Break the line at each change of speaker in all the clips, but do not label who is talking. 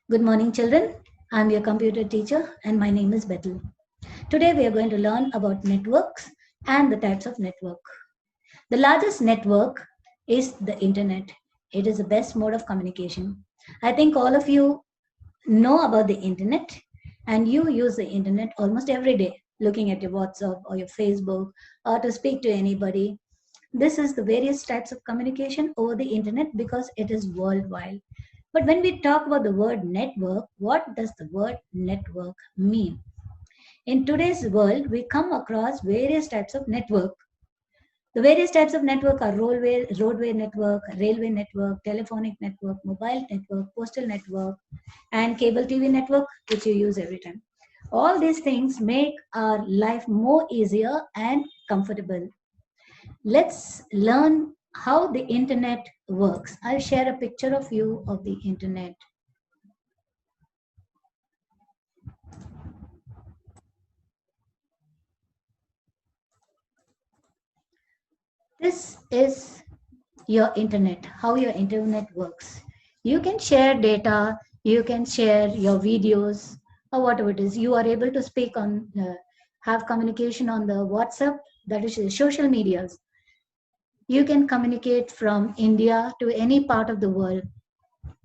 Good morning, children. I'm your computer teacher, and my name is Bethel. Today, we are going to learn about networks and the types of network. The largest network is the internet. It is the best mode of communication. I think all of you know about the internet, and you use the internet almost every day, looking at your WhatsApp or your Facebook or to speak to anybody. This is the various types of communication over the internet because it is worldwide. But when we talk about the word network, what does the word network mean? In today's world, we come across various types of network. The various types of network are roadway network, railway network, telephonic network, mobile network, postal network, and cable TV network, which you use every time. All these things make our life more easier and comfortable. Let's learn how the internet works. I'll share a picture of you of the internet. This is your internet, how your internet works. You can share data, you can share your videos or whatever it is. You are able to speak on, have communication on the WhatsApp, that is social medias. You can communicate from India to any part of the world,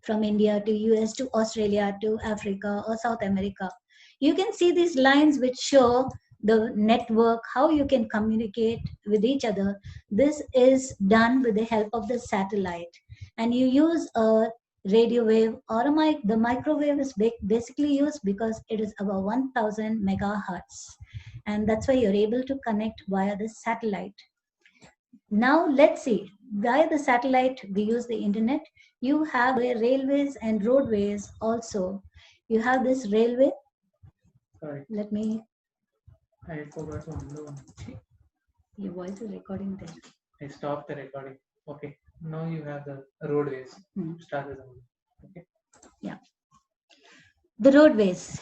from India to US to Australia to Africa or South America. You can see these lines which show the network, how you can communicate with each other. This is done with the help of the satellite. And you use a radio wave or a mic. The microwave is basically used because it is about 1000 megahertz. And that's why you're able to connect via the satellite. Now let's see, via the satellite we use the internet. You have railways and roadways also. You have this railway.
Sorry,
Let me,
I forgot to undo.
your voice is recording there.
I stopped the recording. Okay, now you have the roadways. Start with them. Okay.
Yeah. The roadways.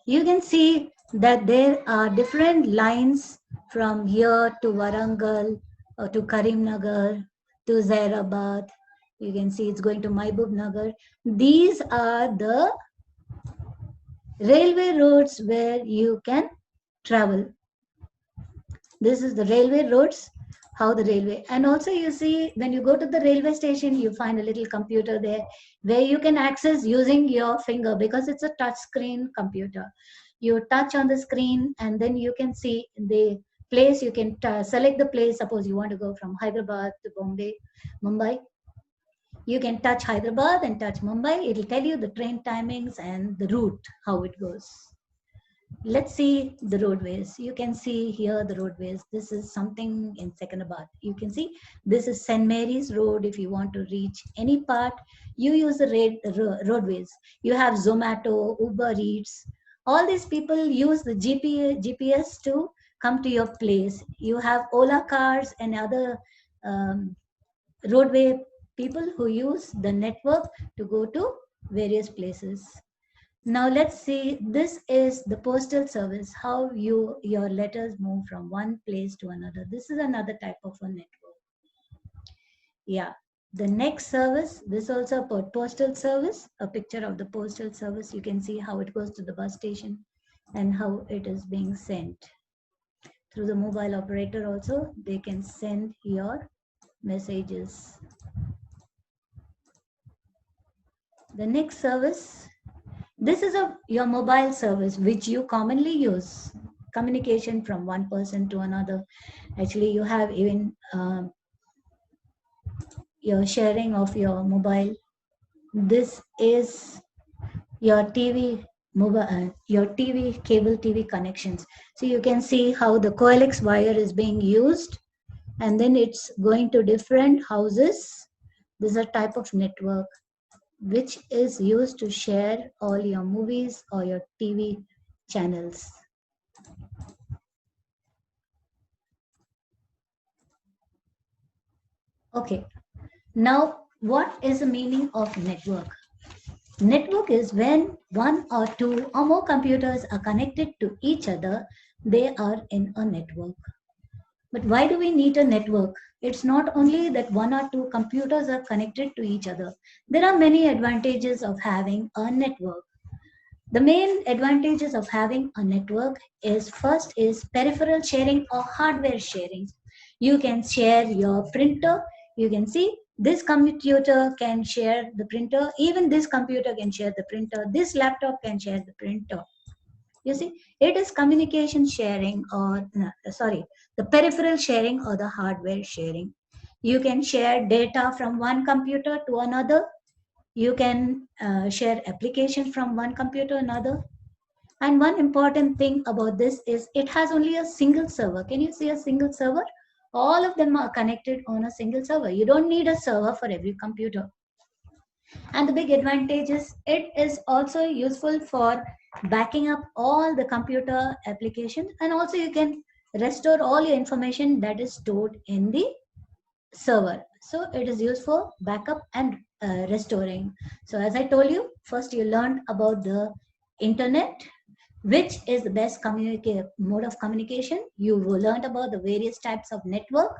You can see that there are different lines from here to Warangal or to Karimnagar to Zairabad. You can see it's going to Mahbub Nagar. These are the railway roads where you can travel. This is the railway roads, how the railway. And also you see when you go to the railway station, you find a little computer there where you can access using your finger because it's a touch screen computer. You touch on the screen and then you can see the place. You can select the place. Suppose you want to go from Hyderabad to Mumbai. You can touch Hyderabad and touch Mumbai. It will tell you the train timings and the route, how it goes. Let's see the roadways. You can see here the roadways. This is something in Secunderabad. You can see this is St. Mary's Road. If you want to reach any part, you use the roadways. You have Zomato, Uber Eats. All these people use the GPS to come to your place. You have Ola cars and other roadway people who use the network to go to various places. Now let's see, this is the postal service, how your letters move from one place to another. This is another type of a network. Yeah. The next service, this also a postal service, a picture of the postal service. You can see how it goes to the bus station and how it is being sent. Through the mobile operator also, they can send your messages. The next service, this is your mobile service which you commonly use. Communication from one person to another. Actually, you have even your sharing of your mobile. This is your TV your TV cable TV connections. So you can see how the coax wire is being used, and then it's going to different houses. This is a type of network which is used to share all your movies or your TV channels. Okay, now what is the meaning of network? Network is when one or two or more computers are connected to each other, they are in a network. But why do we need a network? It's not only that one or two computers are connected to each other. There are many advantages of having a network. The main advantages of having a network is first is peripheral sharing or hardware sharing. You can share your printer. You can see this computer can share the printer. Even this computer can share the printer. This laptop can share the printer. You see, it is communication sharing or, no, sorry, the peripheral sharing or the hardware sharing. You can share data from one computer to another. You can share application from one computer to another. And one important thing about this is it has only a single server. Can you see a single server? All of them are connected on a single server. You don't need a server for every computer. And the big advantage is it is also useful for backing up all the computer applications, and also you can restore all your information that is stored in the server. So it is used for backup and restoring. So as I told you, first you learned about the internet, which is the best mode of communication. You learned about the various types of network,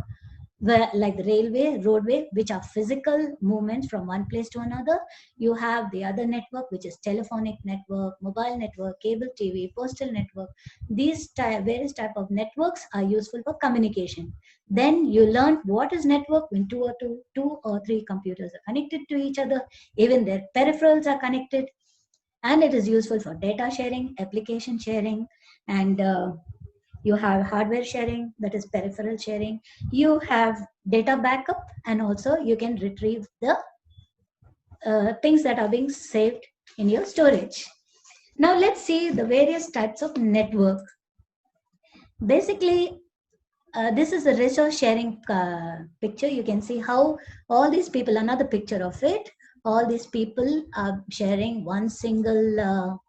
where, like the railway, roadway, which are physical movements from one place to another. You have the other network, which is telephonic network, mobile network, cable TV, postal network. These various type of networks are useful for communication. Then you learn what is network when two or three computers are connected to each other. Even their peripherals are connected, and it is useful for data sharing, application sharing, and you have hardware sharing, that is peripheral sharing. You have data backup, and also you can retrieve the things that are being saved in your storage. Now let's see the various types of network. Basically, this is a resource sharing picture. You can see how all these people, another picture of it, all these people are sharing one single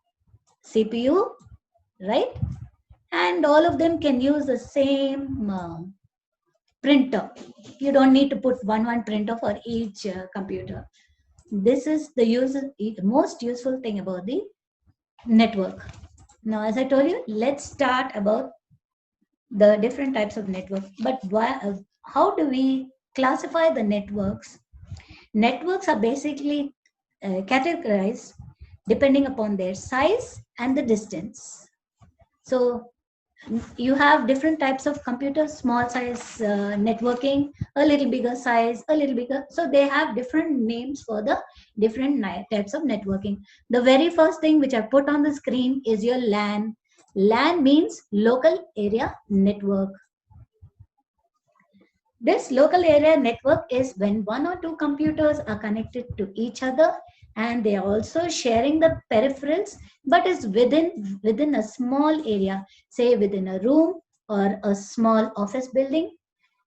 CPU, right? And all of them can use the same printer. You don't need to put one printer for each computer. This is the most useful thing about the network. Now, as I told you, let's start about the different types of network. But how do we classify the networks? Networks are basically categorized depending upon their size and the distance. So you have different types of computers, small size networking, a little bigger size, a little bigger. So they have different names for the different types of networking. The very first thing which I put on the screen is your LAN. LAN means local area network. This local area network is when one or two computers are connected to each other, and they are also sharing the peripherals, but is within a small area, say within a room or a small office building.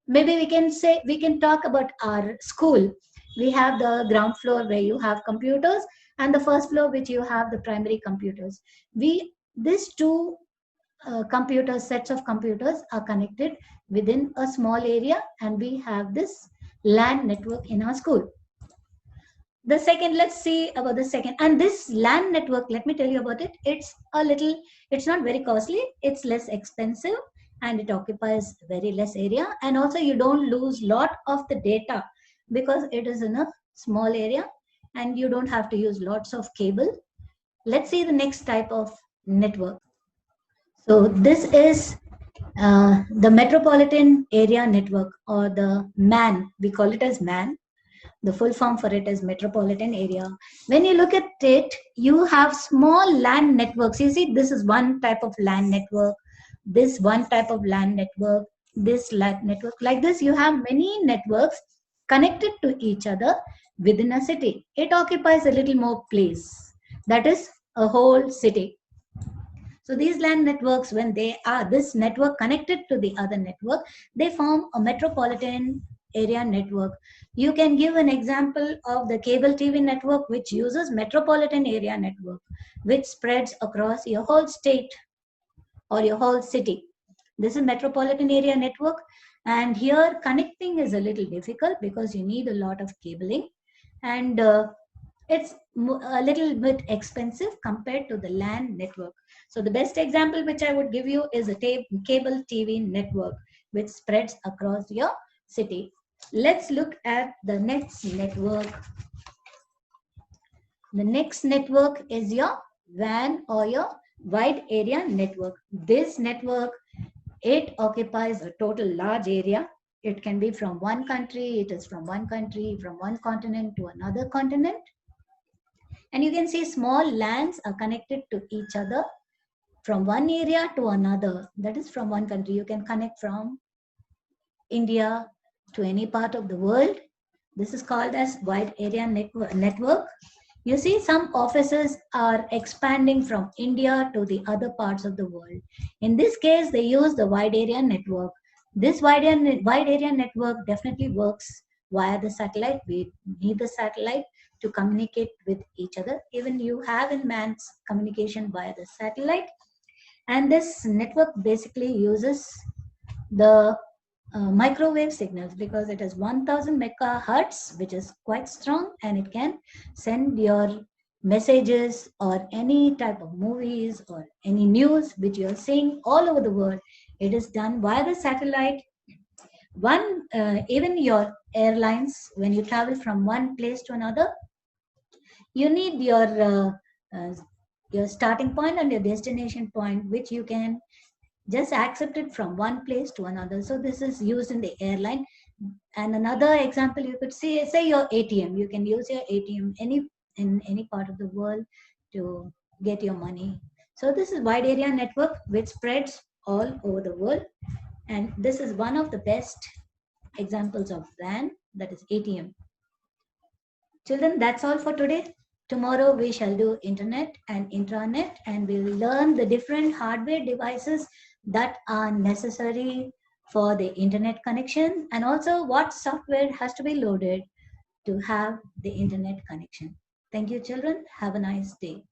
Maybe we can talk about our school. We have the ground floor where you have computers, and the first floor which you have the primary computers. These two sets of computers are connected within a small area, and we have this LAN network in our school. The second, let's see about the second. And this LAN network, let me tell you about it. It's not very costly, it's less expensive, and it occupies very less area. And also you don't lose lot of the data because it is in a small area, and you don't have to use lots of cable. Let's see the next type of network. So this is the Metropolitan Area Network, or the MAN. We call it as MAN. The full form for it is Metropolitan Area. When you look at it, you have small LAN networks. You see, this is one type of LAN network, this one type of LAN network, this LAN network. Like this, you have many networks connected to each other within a city. It occupies a little more place. That is a whole city. So these LAN networks, when they are this network connected to the other network, they form a metropolitan area network. You can give an example of the cable TV network, which uses metropolitan area network, which spreads across your whole state or your whole city. This is metropolitan area network, and here connecting is a little difficult because you need a lot of cabling, and it's a little bit expensive compared to the LAN network. So the best example which I would give you is a cable TV network. which spreads across your city. Let's look at the next network. The next network is your WAN or your wide area network. This network, it occupies a total large area. It can be from one country, it is from one country, from one continent to another continent. And you can see small lands are connected to each other from one area to another. That is from one country. You can connect from India to any part of the world. This is called as wide area network. You see, some offices are expanding from India to the other parts of the world. In this case, they use the wide area network. This wide area network definitely works via the satellite. We need the satellite to communicate with each other. Even you have in man's communication via the satellite. And this network basically uses the microwave signals because it is 1000 megahertz, which is quite strong, and it can send your messages or any type of movies or any news which you are seeing all over the world. It is done via the satellite. Even your airlines, when you travel from one place to another, you need uh, your starting point and your destination point, which you can just accept it from one place to another. So this is used in the airline. And another example you could see, say your ATM. You can use your ATM in any part of the world to get your money. So this is wide area network which spreads all over the world. And this is one of the best examples of WAN, that is ATM. Children, that's all for today. Tomorrow we shall do internet and intranet, and we'll learn the different hardware devices that are necessary for the internet connection, and also what software has to be loaded to have the internet connection. Thank you, children. Have a nice day.